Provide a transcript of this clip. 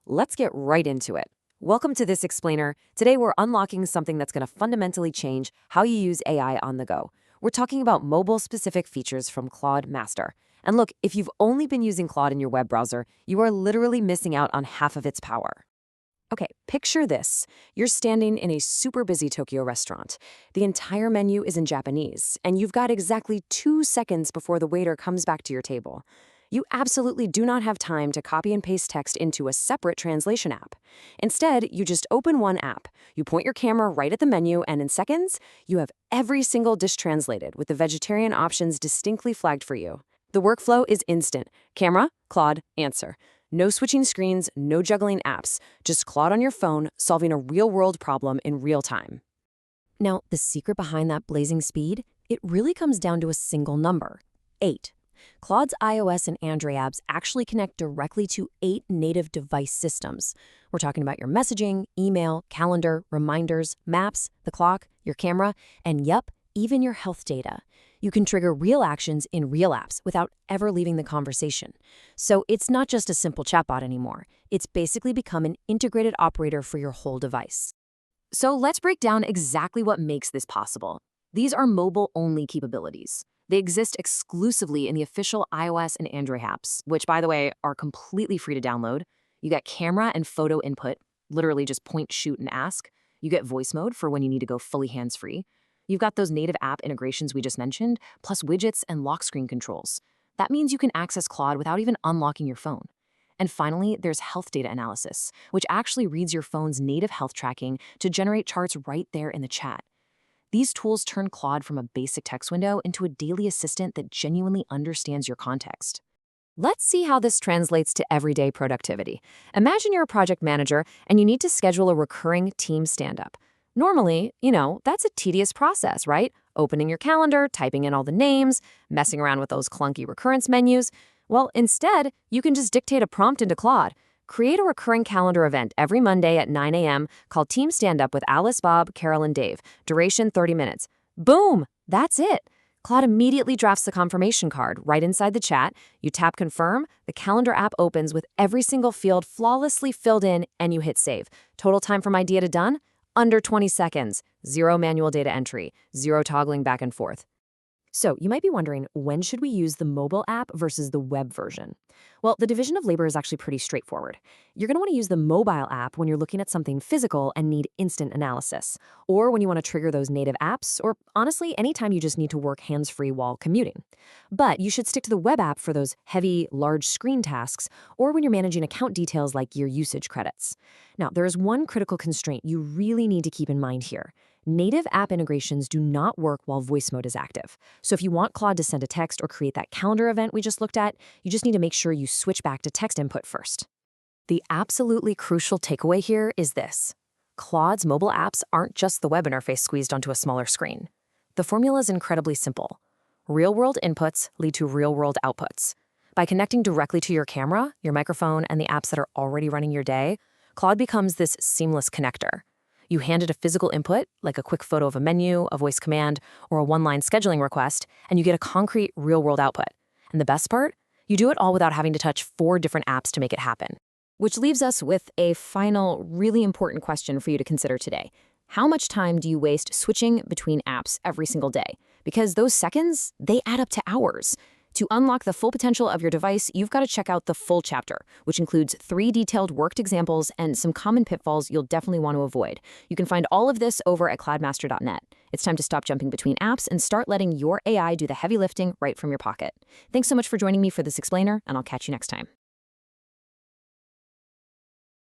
Let's get right into it. Welcome to This Explainer. Today we're unlocking something that's going to fundamentally change how you use AI on the go. We're talking about mobile-specific features from Claude Master. And look, if you've only been using Claude in your web browser, you are literally missing out on half of its power. Okay, picture this. You're standing in a super busy Tokyo restaurant. The entire menu is in Japanese, and you've got exactly 2 seconds before the waiter comes back to your table. You absolutely do not have time to copy and paste text into a separate translation app. Instead, you just open one app, you point your camera right at the menu, and in seconds, you have every single dish translated with the vegetarian options distinctly flagged for you. The workflow is instant. Camera, Claude, answer. No switching screens, no juggling apps, just Claude on your phone solving a real-world problem in real time. Now, the secret behind that blazing speed? It really comes down to a single number, 8. Claude's iOS and Android apps actually connect directly to 8 native device systems. We're talking about your messaging, email, calendar, reminders, maps, the clock, your camera, and yep, even your health data. You can trigger real actions in real apps without ever leaving the conversation. So it's not just a simple chatbot anymore. It's basically become an integrated operator for your whole device. So let's break down exactly what makes this possible. These are mobile-only capabilities. They exist exclusively in the official iOS and Android apps, which, by the way, are completely free to download. You get camera and photo input, literally just point, shoot, and ask. You get voice mode for when you need to go fully hands-free. You've got those native app integrations we just mentioned, plus widgets and lock screen controls. That means you can access Claude without even unlocking your phone. And finally, there's health data analysis, which actually reads your phone's native health tracking to generate charts right there in the chat. These tools turn Claude from a basic text window into a daily assistant that genuinely understands your context. Let's see how this translates to everyday productivity. Imagine you're a project manager and you need to schedule a recurring team stand-up. Normally, that's a tedious process, right? Opening your calendar, typing in all the names, messing around with those clunky recurrence menus. Well, instead, you can just dictate a prompt into Claude. Create a recurring calendar event every Monday at 9 a.m. called Team Stand Up with Alice, Bob, Carol, and Dave. Duration 30 minutes. Boom! That's it. Claude immediately drafts the confirmation card right inside the chat. You tap confirm, the calendar app opens with every single field flawlessly filled in, and you hit save. Total time from idea to done? Under 20 seconds. 0 manual data entry. 0 toggling back and forth. So you might be wondering, when should we use the mobile app versus the web version? Well, the division of labor is actually pretty straightforward. You're going to want to use the mobile app when you're looking at something physical and need instant analysis, or when you want to trigger those native apps, or honestly, anytime you just need to work hands-free while commuting. But you should stick to the web app for those heavy, large screen tasks, or when you're managing account details like your usage credits. Now, there is one critical constraint you really need to keep in mind here. Native app integrations do not work while voice mode is active. So if you want Claude to send a text or create that calendar event we just looked at, you just need to make sure you switch back to text input first. The absolutely crucial takeaway here is this. Claude's mobile apps aren't just the web interface squeezed onto a smaller screen. The formula is incredibly simple. Real-world inputs lead to real-world outputs. By connecting directly to your camera, your microphone, and the apps that are already running your day, Claude becomes this seamless connector. You hand it a physical input, like a quick photo of a menu, a voice command, or a one-line scheduling request, and you get a concrete, real-world output. And the best part? You do it all without having to touch 4 different apps to make it happen. Which leaves us with a final, really important question for you to consider today. How much time do you waste switching between apps every single day? Because those seconds, they add up to hours. To unlock the full potential of your device, you've got to check out the full chapter, which includes 3 detailed worked examples and some common pitfalls you'll definitely want to avoid. You can find all of this over at claudemaster.net. It's time to stop jumping between apps and start letting your AI do the heavy lifting right from your pocket. Thanks so much for joining me for this explainer, and I'll catch you next time.